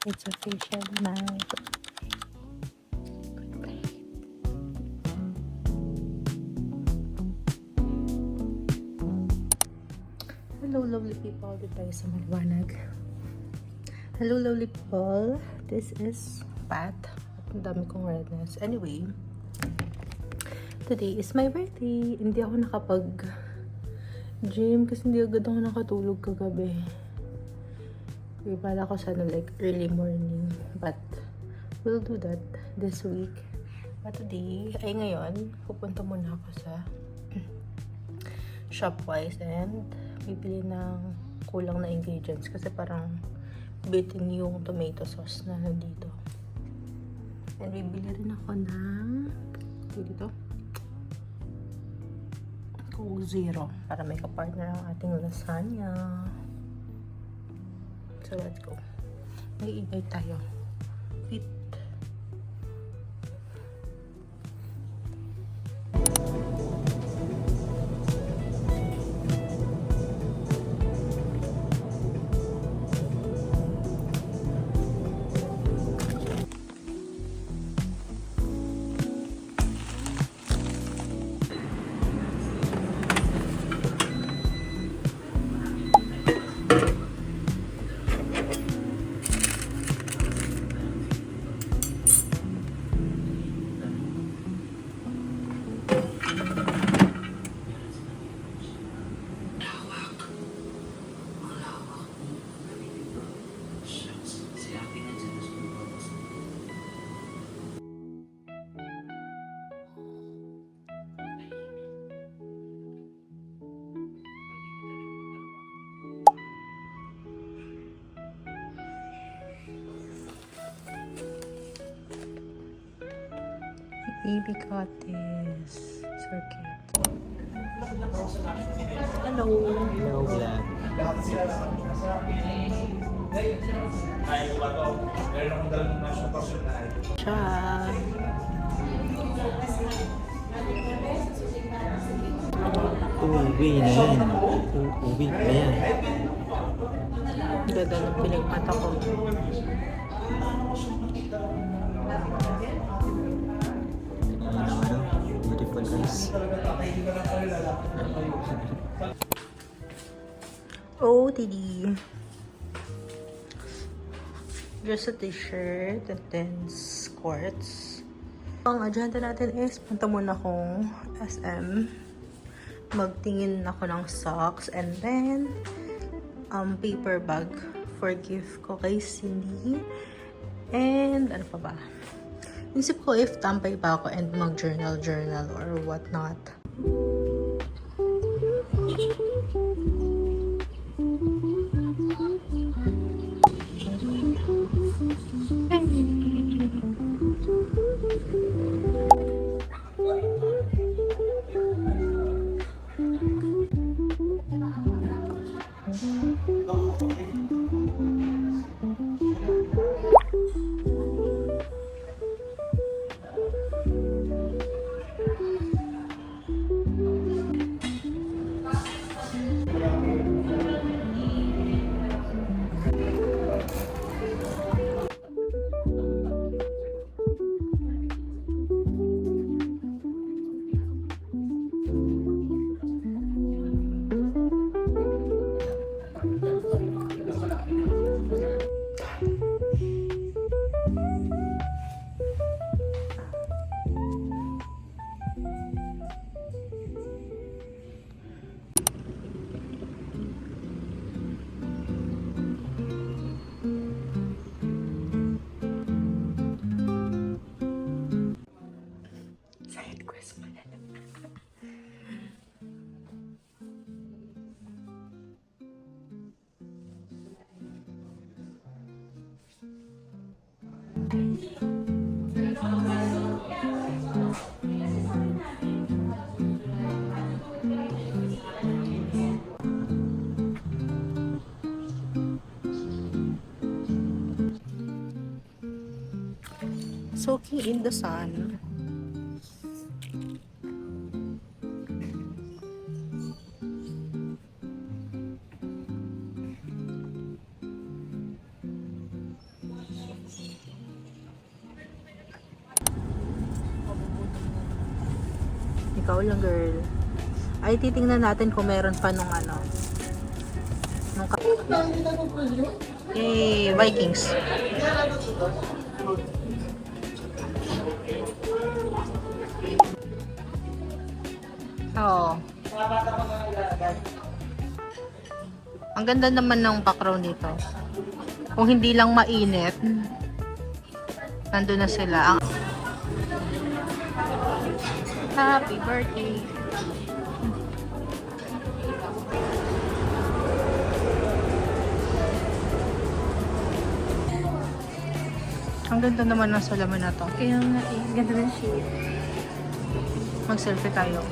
It's official now. Hello lovely people, dito tayo sa maliwanag. Hello lovely people, this is Pat. Ang dami kong redness. Anyway, today is my birthday. Hindi ako nakapag-gym kasi hindi agad ako nakatulog kagabi. Pala ko sana like early morning, but we'll do that this week. But today, ngayon, pupunta muna ako sa Shopwise and bibili ng kulang na ingredients kasi parang bitin yung tomato sauce na nandito. And bibili rin ako ng dito Coke Zero para may kapartner ang ating lasagna. So let's go. Mag-iigay tayo. Fit. Baby got this. So cute. Hello. Hello, vlog. Ciao. Uwi na yan. Uwi na yan. Ganda ng pinagmata ko. Beautiful eyes. Oh, Didi. Just a t-shirt and then skirts. Ang agenda natin is punta muna akong SM. Magtingin ako ng socks and then paper bag for gift ko kay Cindy. And ano pa ba? Isip ko if tampay pa ako and mag-journal or whatnot. Soaking in the sun. Ikaw lang, girl. Ay, titingnan natin kung meron pa nung ano. Nung Vikings. Oo. Ang ganda naman ng background dito. Kung hindi lang mainit, nandun na sila. Happy birthday! Ang ganda naman ng salamin na to. Kaya nga eh, ganda ng shade. Mag-selfie tayo.